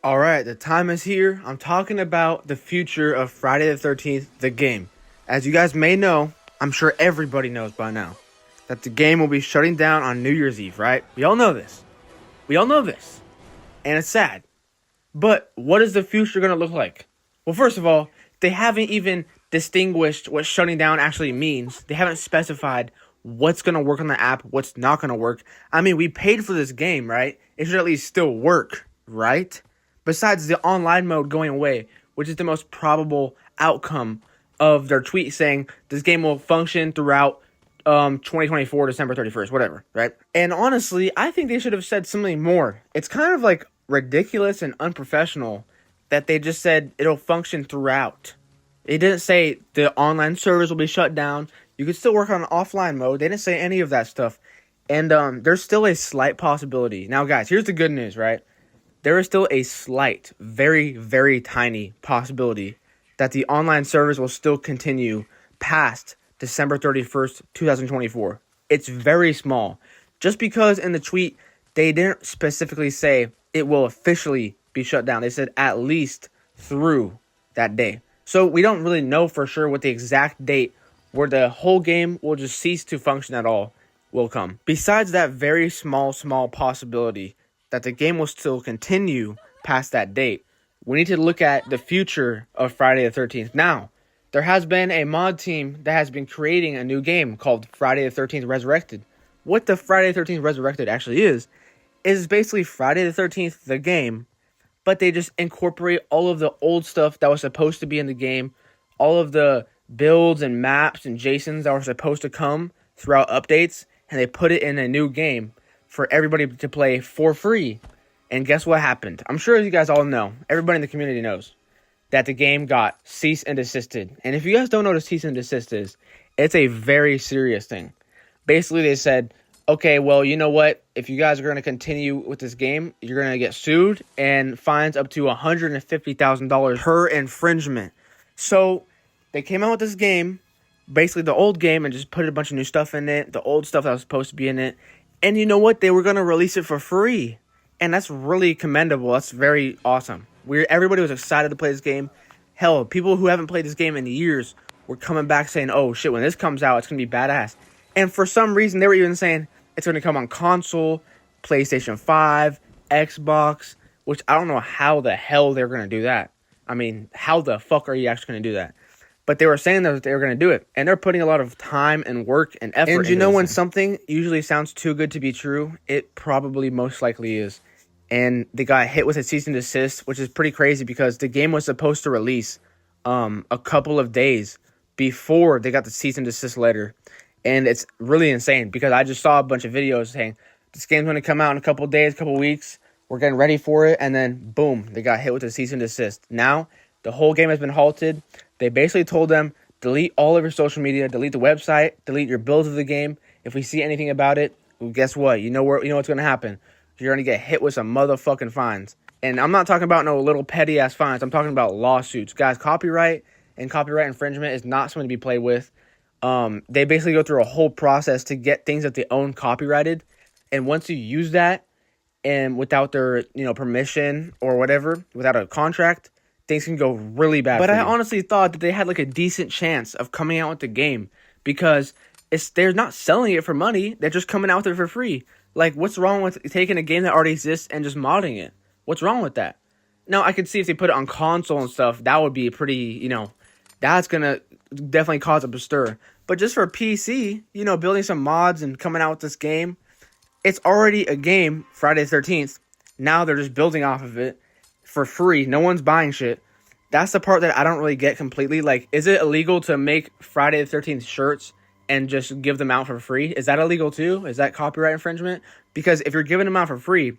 All right, the time is here. I'm talking about the future of Friday the 13th, the game. As you guys may know, I'm sure everybody knows by now, that the game will be shutting down on New Year's Eve, right? We all know this. We all know this. And it's sad. But what is the future going to look like? Well, first of all, they haven't even distinguished what shutting down actually means. They haven't specified what's going to work on the app, what's not going to work. I mean, we paid for this game, right? It should at least still work, right? Besides the online mode going away, which is the most probable outcome of their tweet saying this game will function throughout 2024, December 31st, whatever, right? And honestly, I think they should have said something more. It's kind of like ridiculous and unprofessional that they just said it'll function throughout. It didn't say the online servers will be shut down. You could still work on offline mode. They didn't say any of that stuff. And there's still a slight possibility. Now, guys, here's the good news, right? There is still a slight, very, very tiny possibility that the online servers will still continue past December 31st, 2024. It's very small. Just because in the tweet, they didn't specifically say it will officially be shut down. They said at least through that day. So we don't really know for sure what the exact date where the whole game will just cease to function at all will come. Besides that very small possibility that the game will still continue past that date, we need to look at the future of Friday the 13th. Now, there has been a mod team that has been creating a new game called Friday the 13th Resurrected. What the Friday the 13th Resurrected actually is basically Friday the 13th, the game, but they just incorporate all of the old stuff that was supposed to be in the game, all of the builds and maps and JSONs that were supposed to come throughout updates, and they put it in a new game for everybody to play for free. And guess what happened? I'm sure you guys all know, everybody in the community knows, that the game got cease and desisted. And if you guys don't know what a cease and desist is, it's a very serious thing. Basically, they said, okay, well, you know what? If you guys are going to continue with this game, you're going to get sued and fines up to $150,000 per infringement. So they came out with this game, basically the old game, and just put a bunch of new stuff in it, the old stuff that was supposed to be in it. And you know what? They were going to release it for free. And that's really commendable. That's very awesome. Everybody was excited to play this game. Hell, people who haven't played this game in years were coming back saying, oh shit, when this comes out, it's going to be badass. And for some reason, they were even saying it's going to come on console, PlayStation 5, Xbox, which I don't know how the hell they're going to do that. I mean, how the fuck are you actually going to do that? But they were saying that they were going to do it. And they're putting a lot of time and work and effort into it. And you know when something usually sounds too good to be true, it probably most likely is. And they got hit with a cease and desist, which is pretty crazy because the game was supposed to release a couple of days before they got the cease and desist letter. And it's really insane because I just saw a bunch of videos saying this game's going to come out in a couple of days, a couple of weeks. We're getting ready for it. And then, boom, they got hit with a cease and desist. Now, the whole game has been halted. They basically told them, delete all of your social media, delete the website, delete your builds of the game. If we see anything about it, well, guess what? You know what's going to happen. You're going to get hit with some motherfucking fines. And I'm not talking about no little petty-ass fines. I'm talking about lawsuits. Guys, copyright and copyright infringement is not something to be played with. They basically go through a whole process to get things that they own copyrighted. And once you use that, and without their permission or whatever, without a contract, things can go really bad. But I honestly thought that they had like a decent chance of coming out with the game because they're not selling it for money. They're just coming out with it for free. Like, what's wrong with taking a game that already exists and just modding it? What's wrong with that? Now, I could see if they put it on console and stuff, that would be pretty, that's going to definitely cause a stir. But just for PC, building some mods and coming out with this game, it's already a game, Friday the 13th. Now they're just building off of it for free. No one's buying shit. That's the part that I don't really get completely. Like, is it illegal to make Friday the 13th shirts and just give them out for free? Is that illegal too? Is that copyright infringement? Because if you're giving them out for free,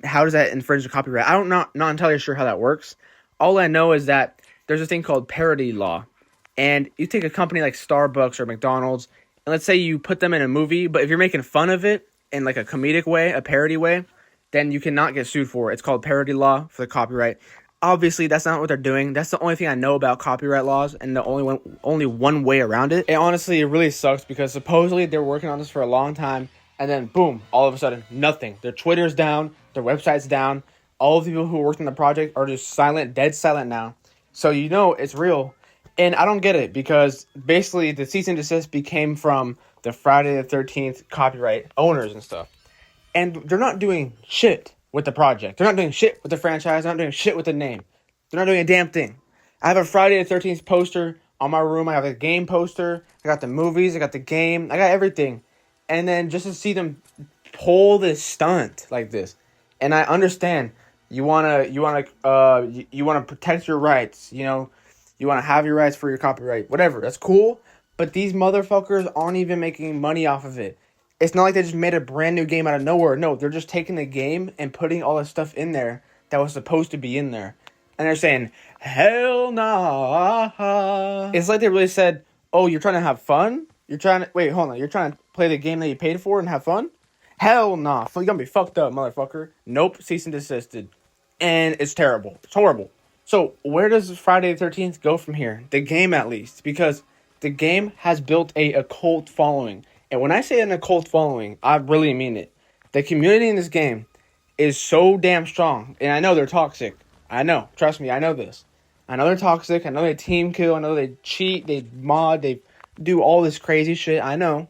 how does that infringe the copyright? Not entirely sure how that works. All I know is that there's a thing called parody law. And you take a company like Starbucks or McDonald's, and let's say you put them in a movie, but if you're making fun of it in like a comedic way, a parody way, then you cannot get sued for it. It's called parody law for the copyright. Obviously, that's not what they're doing. That's the only thing I know about copyright laws and the only one way around it. And honestly, it really sucks because supposedly they're working on this for a long time, and then boom, all of a sudden, nothing. Their Twitter's down, their website's down, all the people who worked on the project are just silent, dead silent now. So you know it's real. And I don't get it because basically the cease and desist became from the Friday the 13th copyright owners and stuff. And they're not doing shit with the project. They're not doing shit with the franchise. They're not doing shit with the name. They're not doing a damn thing. I have a Friday the 13th poster on my room. I have a game poster. I got the movies. I got the game. I got everything. And then just to see them pull this stunt like this. And I understand you wanna protect your rights. You know, you wanna have your rights for your copyright. Whatever. That's cool. But these motherfuckers aren't even making money off of it. It's not like they just made a brand new game out of nowhere. No, they're just taking the game and putting all the stuff in there that was supposed to be in there. And they're saying, hell nah. It's like they really said, oh, you're trying to have fun? You're trying to play the game that you paid for and have fun? Hell nah. You're gonna be fucked up, motherfucker. Nope, cease and desisted. And it's terrible. It's horrible. So, where does Friday the 13th go from here? The game, at least. Because the game has built a cult following. And when I say an occult following, I really mean it. The community in this game is so damn strong. And I know they're toxic. I know. Trust me, I know this. I know they're toxic. I know they team kill. I know they cheat. They mod. They do all this crazy shit. I know.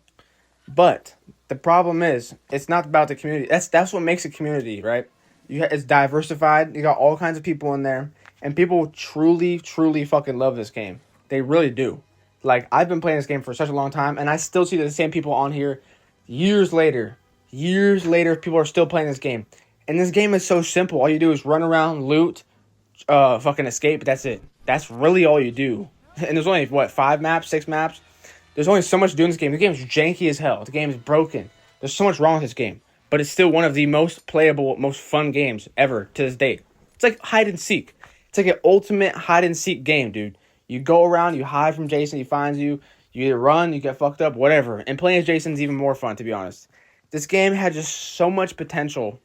But the problem is, it's not about the community. That's what makes a community, right? It's diversified. You got all kinds of people in there. And people truly, truly fucking love this game. They really do. Like, I've been playing this game for such a long time, and I still see the same people on here years later. Years later, people are still playing this game. And this game is so simple. All you do is run around, loot, fucking escape. That's it. That's really all you do. And there's only, 5 maps, 6 maps? There's only so much to do in this game. The game is janky as hell. The game is broken. There's so much wrong with this game. But it's still one of the most playable, most fun games ever to this date. It's like hide and seek. It's like an ultimate hide and seek game, dude. You go around, you hide from Jason, he finds you. You either run, you get fucked up, whatever. And playing as Jason's even more fun, to be honest. This game had just so much potential.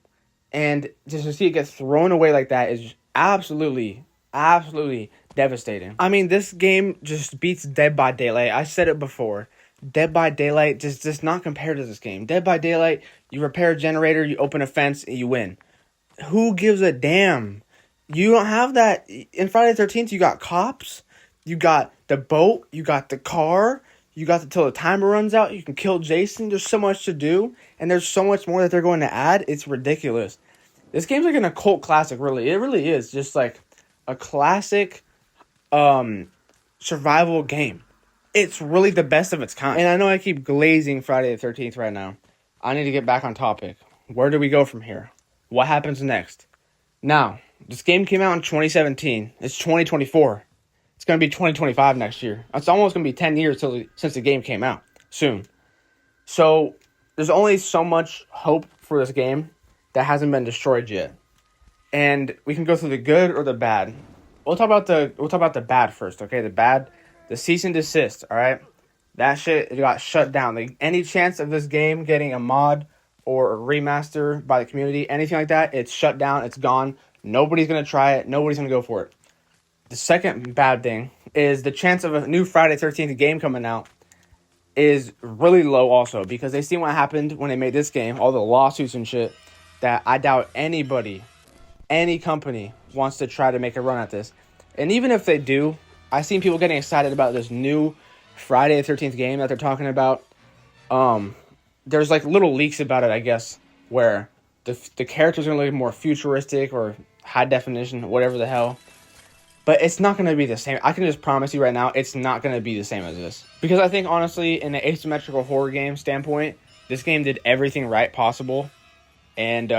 And just to see it get thrown away like that is absolutely, absolutely devastating. I mean, this game just beats Dead by Daylight. I said it before. Dead by Daylight just does not compare to this game. Dead by Daylight, you repair a generator, you open a fence, and you win. Who gives a damn? You don't have that. In Friday the 13th, you got cops. You got the boat, you got the car, you got till the timer runs out, you can kill Jason. There's so much to do, and there's so much more that they're going to add. It's ridiculous. This game's like an occult classic, really. It really is just like a classic survival game. It's really the best of its kind. And I know I keep glazing Friday the 13th right now. I need to get back on topic. Where do we go from here? What happens next? Now, this game came out in 2017. It's 2024. It's going to be 2025 next year. It's almost going to be 10 years since the game came out. Soon. So, there's only so much hope for this game that hasn't been destroyed yet. And we can go through the good or the bad. We'll talk about the bad first, okay? The bad, the cease and desist, alright? That shit got shut down. Like, any chance of this game getting a mod or a remaster by the community, anything like that, it's shut down, it's gone. Nobody's going to try it. Nobody's going to go for it. The second bad thing is the chance of a new Friday 13th game coming out is really low also, because they seen what happened when they made this game, all the lawsuits and shit, that I doubt anybody, any company wants to try to make a run at this. And even if they do, I've seen people getting excited about this new Friday the 13th game that they're talking about. There's like little leaks about it, I guess, where the characters are going to look more futuristic or high definition, whatever the hell. But it's not going to be the same. I can just promise you right now, it's not going to be the same as this. Because I think, honestly, in the asymmetrical horror game standpoint, this game did everything right possible. And,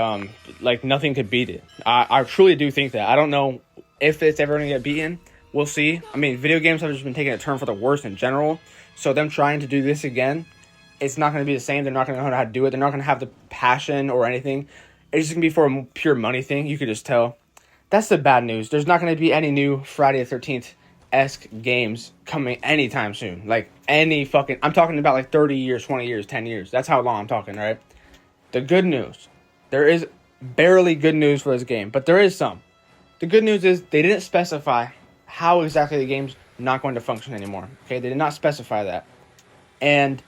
nothing could beat it. I truly do think that. I don't know if it's ever going to get beaten. We'll see. I mean, video games have just been taking a turn for the worse in general. So them trying to do this again, it's not going to be the same. They're not going to know how to do it. They're not going to have the passion or anything. It's just going to be for a pure money thing. You could just tell. That's the bad news. There's not going to be any new Friday the 13th-esque games coming anytime soon. Like, I'm talking about like 30 years, 20 years, 10 years. That's how long I'm talking, right? The good news. There is barely good news for this game, but there is some. The good news is they didn't specify how exactly the game's not going to function anymore. Okay, they did not specify that. And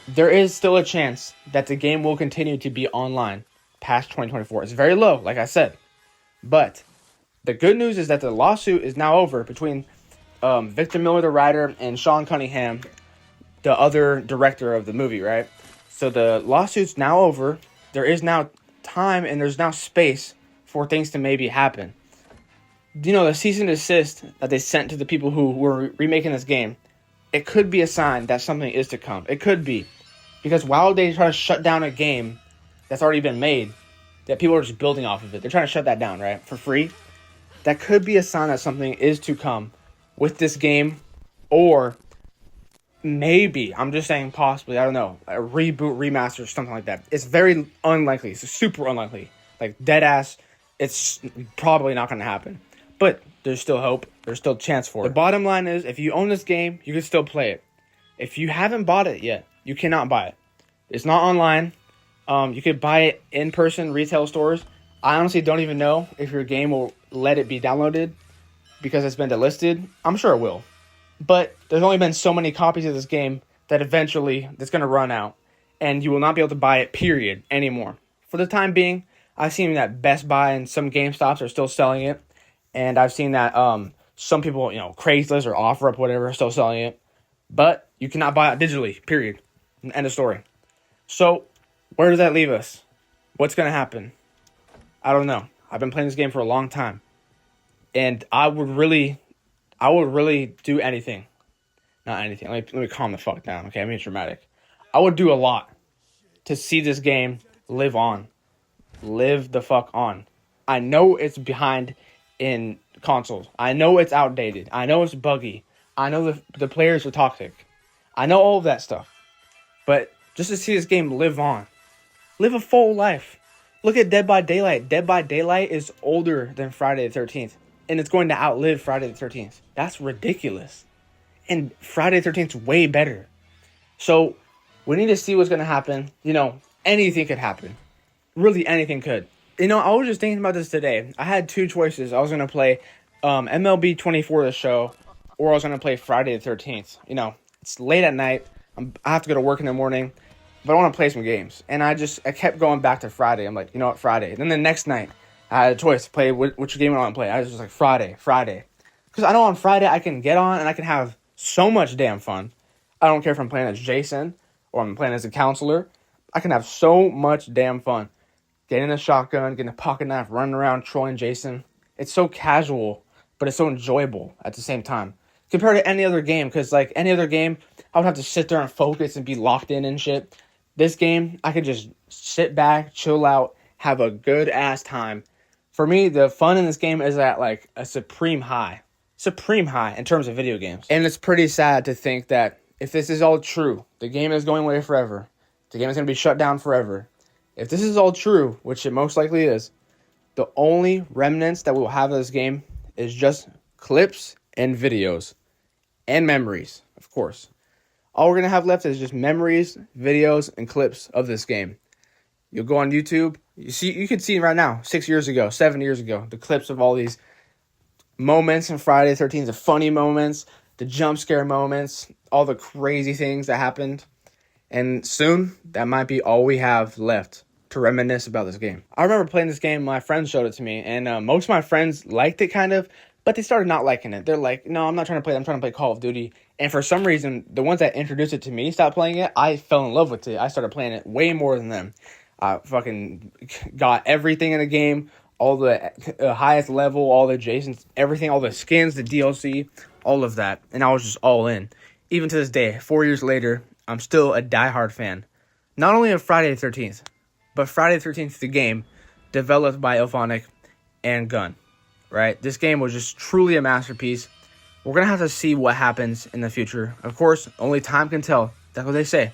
there is still a chance that the game will continue to be online past 2024. It's very low, like I said. But the good news is that the lawsuit is now over between Victor Miller, the writer, and Sean Cunningham, the other director of the movie, right? So the lawsuit's now over. There is now time and there's now space for things to maybe happen. You know, the cease and desist that they sent to the people who were remaking this game, it could be a sign that something is to come. It could be. Because why would they try to shut down a game that's already been made, that people are just building off of it? They're trying to shut that down, right? For free. That could be a sign that something is to come with this game, or maybe, I'm just saying possibly, I don't know, a reboot, remaster, something like that. It's very unlikely. It's super unlikely. Like, dead ass, it's probably not going to happen. But there's still hope. There's still a chance for it. The bottom line is, if you own this game, you can still play it. If you haven't bought it yet, you cannot buy it. It's not online. You could buy it in person, retail stores. I honestly don't even know if your game will let it be downloaded because it's been delisted. I'm sure it will. But there's only been so many copies of this game that eventually it's going to run out. And you will not be able to buy it, period, anymore. For the time being, I've seen that Best Buy and some GameStops are still selling it. And I've seen that some people, Craigslist or OfferUp, whatever, are still selling it. But you cannot buy it digitally, period. End of story. So, where does that leave us? What's going to happen? I don't know. I've been playing this game for a long time. And I would really do anything. Not anything. Let me calm the fuck down, okay? I'm being dramatic. I would do a lot to see this game live on. Live the fuck on. I know it's behind in consoles. I know it's outdated. I know it's buggy. I know the players are toxic. I know all of that stuff. But just to see this game live on. Live a full life. Look at Dead by Daylight. Dead by Daylight is older than Friday the 13th. And it's going to outlive Friday the 13th. That's ridiculous. And Friday the 13th is way better. So, we need to see what's going to happen. Anything could happen. Really, anything could. I was just thinking about this today. I had two choices. I was going to play MLB 24 the show, or I was going to play Friday the 13th. It's late at night. I have to go to work in the morning. But I want to play some games. And I kept going back to Friday. I'm like, you know what, Friday. Then the next night, I had a choice to play which game I want to play. I was just like, Friday. Because I know on Friday I can get on and I can have so much damn fun. I don't care if I'm playing as Jason or I'm playing as a counselor. I can have so much damn fun. Getting a shotgun, getting a pocket knife, running around, trolling Jason. It's so casual, but it's so enjoyable at the same time. Compared to any other game, because like any other game, I would have to sit there and focus and be locked in and shit. This game, I could just sit back, chill out, have a good ass time. For me, the fun in this game is at like a supreme high in terms of video games. And it's pretty sad to think that if this is all true, the game is going away forever. The game is going to be shut down forever. If this is all true, which it most likely is, the only remnants that we will have of this game is just clips and videos and memories, of course. All we're going to have left is just memories, videos, and clips of this game. You'll go on YouTube. You can see right now, 6 years ago, 7 years ago, the clips of all these moments in Friday the 13th, the funny moments, the jump scare moments, all the crazy things that happened. And soon, that might be all we have left to reminisce about this game. I remember playing this game, my friends showed it to me, and most of my friends liked it kind of, but they started not liking it. They're like, no, I'm not trying to play it. I'm trying to play Call of Duty. And for some reason, the ones that introduced it to me stopped playing it. I fell in love with it. I started playing it way more than them. I fucking got everything in the game, all the highest level, all the Jasons, everything, all the skins, the DLC, all of that. And I was just all in. Even to this day, 4 years later, I'm still a diehard fan. Not only of Friday the 13th, but Friday the 13th, the game, developed by IllFonic and Gun. Right? This game was just truly a masterpiece. We're going to have to see what happens in the future. Of course, only time can tell. That's what they say.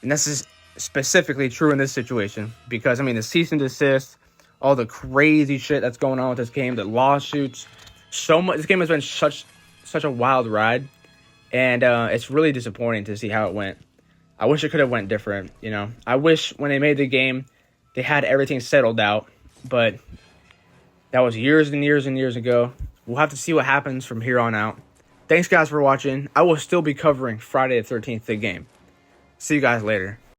And this is specifically true in this situation. Because, the cease and desist, all the crazy shit that's going on with this game, the lawsuits, so much. This game has been such a wild ride. And it's really disappointing to see how it went. I wish it could have went different, I wish when they made the game, they had everything settled out. But that was years and years and years ago. We'll have to see what happens from here on out. Thanks, guys, for watching. I will still be covering Friday the 13th, the game. See you guys later.